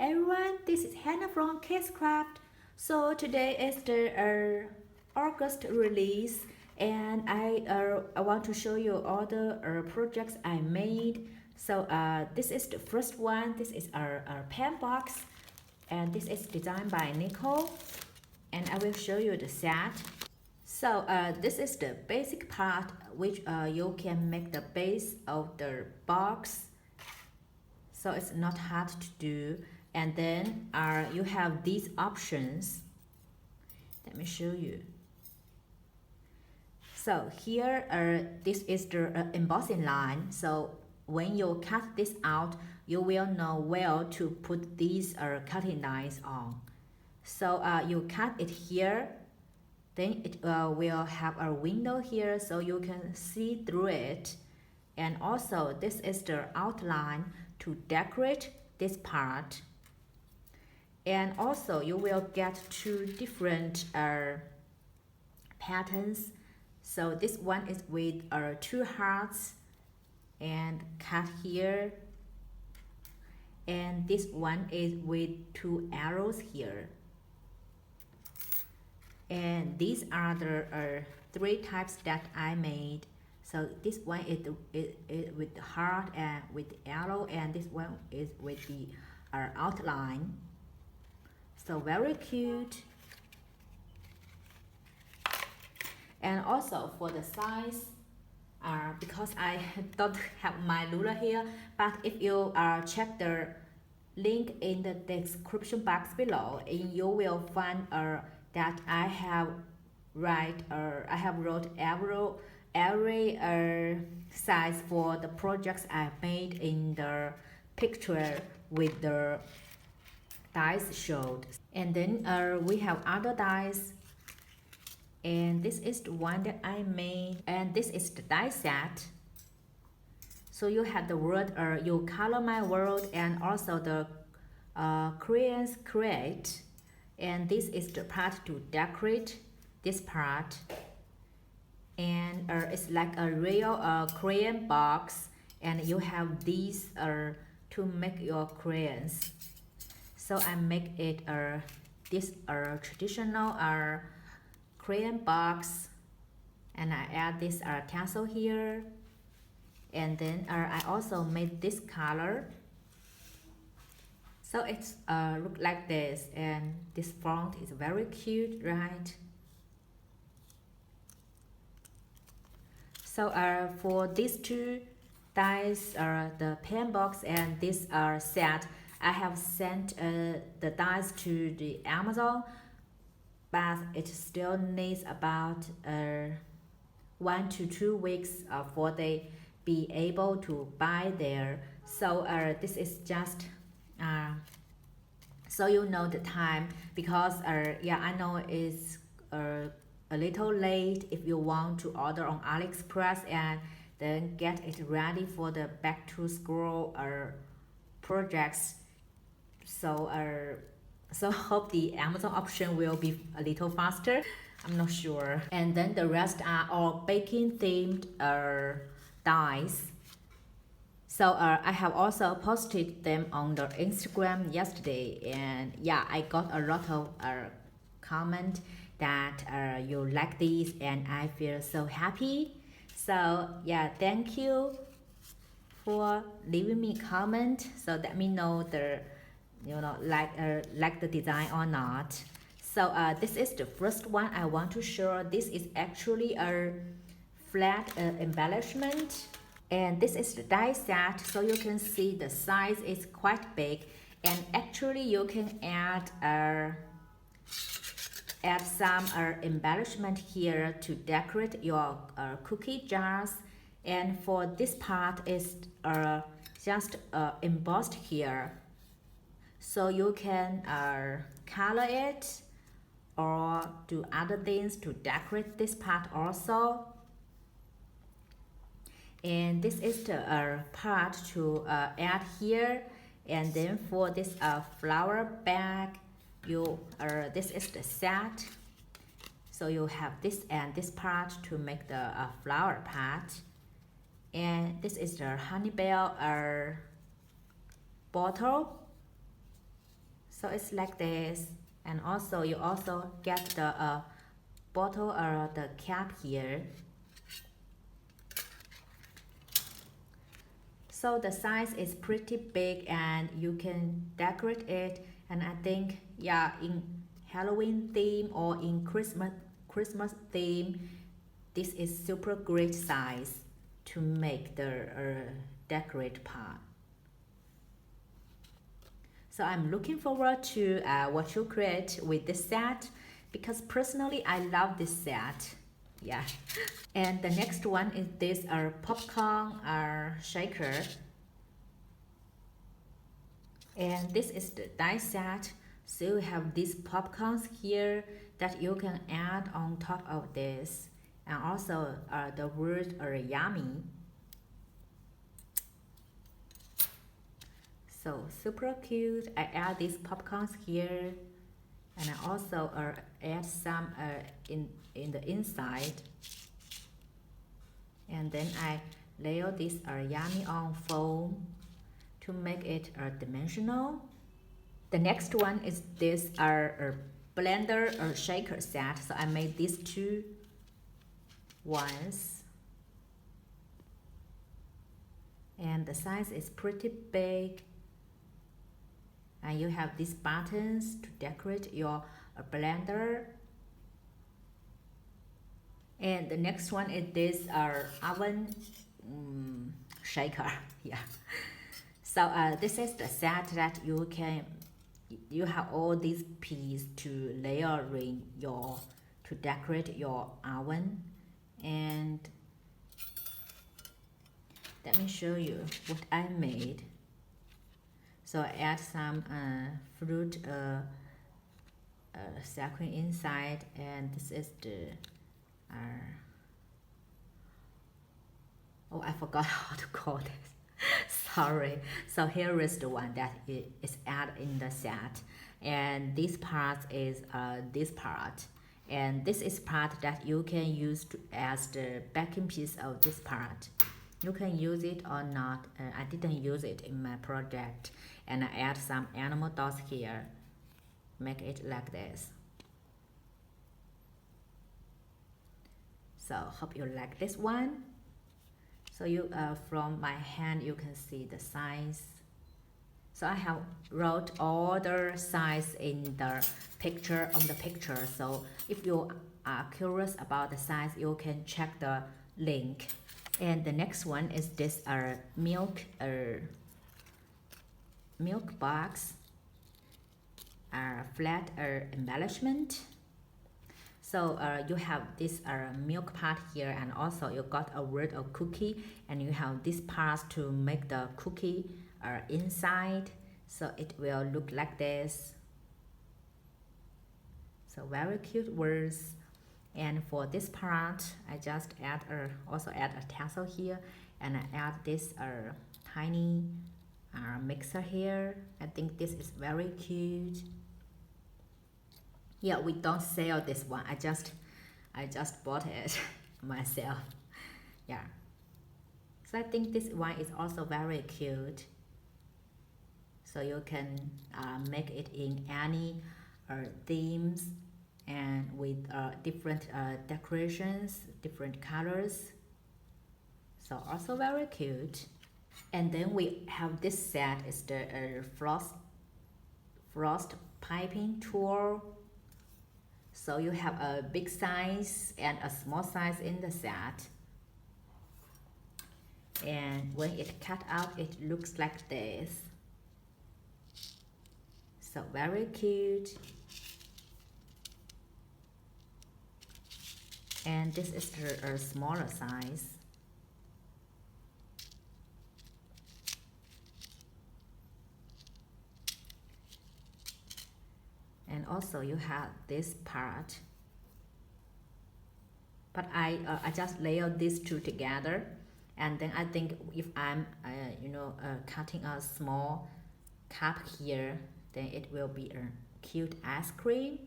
everyone, this is Hannah from KSCRAFT. So today is the August release, and I want to show you all the projects I made. So this is the first one. This is our pen box, and this is designed by Nicole, and I will show you the set. So this is the basic part, which you can make the base of the box. So it's not hard to do. And then you have these options. Let me show you. So here this is the embossing line. So when you cut this out, you will know where to put these cutting lines on. So you cut it here, then it will have a window here so you can see through it. And also this is the outline to decorate this part. And also you will get two different patterns. So this one is with two hearts and cut here, and this one is with two arrows here. And these are the three types that I made. So this one is with the heart and with the arrow, and this one is with the outline. So very cute. And also for the size, because I don't have my ruler here, but if you check the link in the description box below, and you will find that I have wrote every size for the projects I made in the picture with the dies showed. And then we have other dies, and this is the one that I made, and this is the die set. So you have the word you color my world, and also the crayons create, and this is the part to decorate this part. And it's like a real crayon box, and you have these to make your crayons. So I make it this traditional crayon box, and I add this tassel here, and then I also made this color. So it's look like this, and this font is very cute, right? So for these two dies, the pen box and this set, I have sent the dies to the Amazon, but it still needs about 1 to 2 weeks for they be able to buy there. So this is just so you know the time, because yeah, I know it's a little late if you want to order on AliExpress and then get it ready for the back to school projects. So so hope the Amazon option will be a little faster. I'm not sure. And then the rest are all baking themed dies. So I have also posted them on the Instagram yesterday, and yeah, I got a lot of comment that you like these, and I feel so happy. So yeah, thank you for leaving me a comment, so let me know the like the design or not. So this is the first one I want to show. This is actually a flat embellishment, and this is the die set. So you can see the size is quite big, and actually you can add some embellishment here to decorate your cookie jars. And for this part is just embossed here, so you can color it or do other things to decorate this part also. And this is the part to add here. And then for this flower bag, you this is the set. So you have this and this part to make the flower part. And this is the honey bell bottle. So it's like this, and also you also get the bottle or the cap here. So the size is pretty big and you can decorate it, and I think yeah, in Halloween theme or in Christmas theme, this is super great size to make the decorate part. So I'm looking forward to what you create with this set, because personally I love this set. Yeah. And the next one is this popcorn shaker. And this is the die set. So you have these popcorns here that you can add on top of this. And also the word yummy. So super cute. I add these popcorns here, and I also add some in the inside, and then I layer this yummy on foam to make it dimensional. The next one is this blender shaker set. So I made these two ones, and the size is pretty big. And you have these buttons to decorate your blender. And the next one is this oven shaker. Yeah. So this is the set that you have all these pieces to layering to decorate your oven. And let me show you what I made. So I add some fruit sequin inside, and this is the oh, I forgot how to call this. Sorry. So here is the one that is added in the set, and this part is this part, and this is part that you can use as the backing piece of this part. You can use it or not. I didn't use it in my project, and I add some animal dots here. Make it like this. So hope you like this one. So you from my hand you can see the size. So I have wrote all the size in the picture on the picture. So if you are curious about the size, you can check the link. And the next one is this milk box flat embellishment. So you have this milk part here, and also you got a word of cookie, and you have this part to make the cookie inside. So it will look like this. So very cute words. And for this part, I just also add a tassel here, and I add this tiny mixer here. I think this is very cute. Yeah, we don't sell this one. I just bought it myself. Yeah. So I think this one is also very cute. So you can make it in any themes, and with different decorations, different colors. So also very cute. And then we have this set is the frost piping tool. So you have a big size and a small size in the set. And when it cut out, it looks like this. So very cute. And this is the smaller size. And also you have this part, but I just layer these two together, and then I think if I'm cutting a small cup here, then it will be a cute ice cream.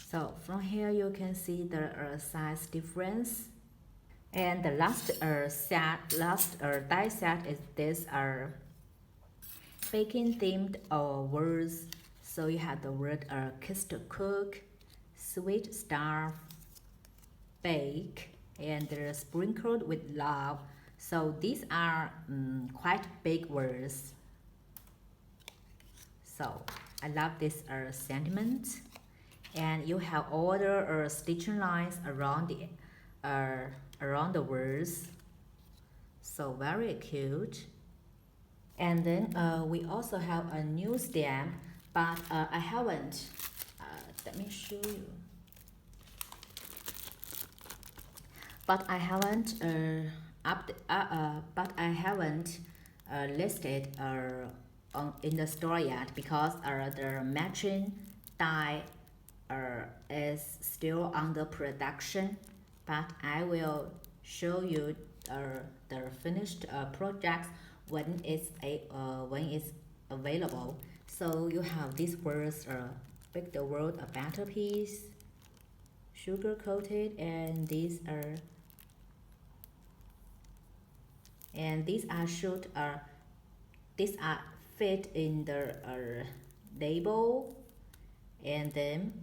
So from here you can see the size difference. And the last die set is this baking themed words. So you have the word kiss to cook, sweet starve, bake, and they're sprinkled with love. So these are quite big words. So I love this sentiment. And you have all the stitching lines around the words. So very cute. And then we also have a new stamp, but I haven't. Let me show you. But I haven't listed in the store yet because the matching die is still under production. But I will show you the finished projects when it's available. So you have these words: make the world a better piece, sugar coated, and these are fit in the label, and then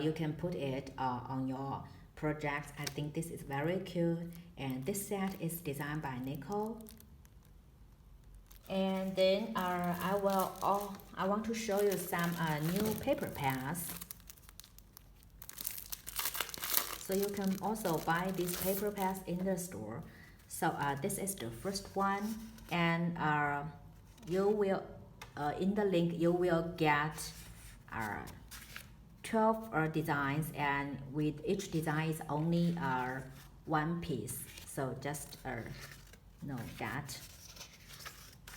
you can put it on your projects. I think this is very cute, and this set is designed by Nicole. And then I want to show you some new paper pads. So you can also buy these paper pads in the store. So this is the first one, and you will in the link you will get 12 designs, and with each design is only one piece. So just know that.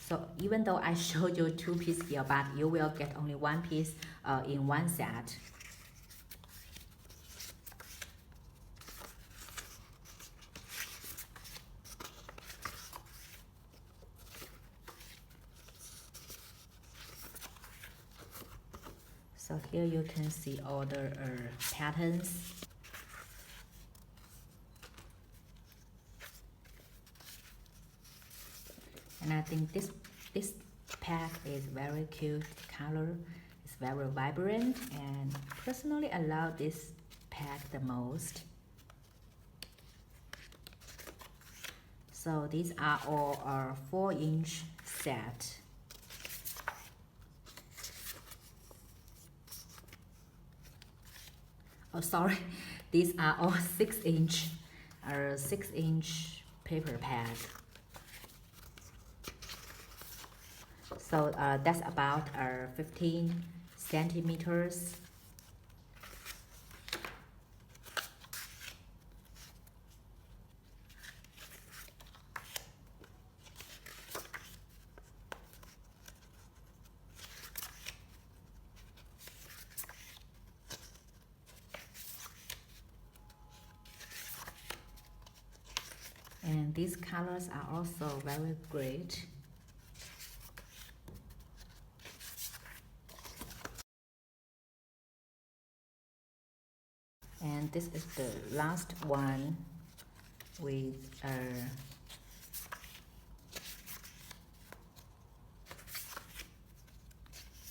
So even though I showed you 2 pieces here, but you will get only 1 piece in one set. So here you can see all the patterns. And I think this pack is very cute. Color is very vibrant, and personally I love this pack the most. So these are all 4-inch set. Oh, sorry, these are all 6-inch paper pad. So that's about 15 centimeters. And these colors are also very great. And this is the last one with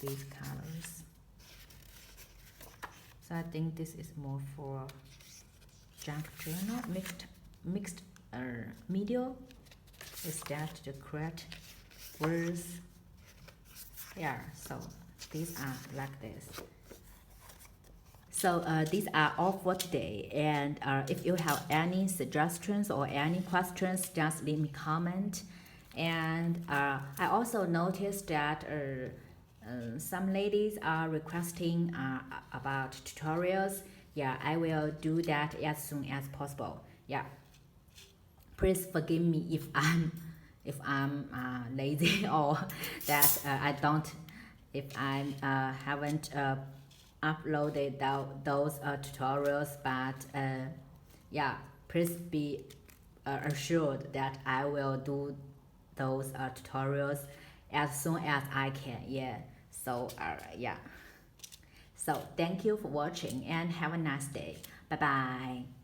these colors. So I think this is more for junk journal, mixed media. Is that the correct words? Yeah, so these are like this. So these are all for today, and if you have any suggestions or any questions, just leave me comment. And I also noticed that some ladies are requesting about tutorials. Yeah, I will do that as soon as possible. Yeah, please forgive me if I'm lazy or that if I haven't uploaded those tutorials, but yeah, please be assured that I will do those tutorials as soon as I can. Yeah, so yeah, so thank you for watching and have a nice day. Bye bye.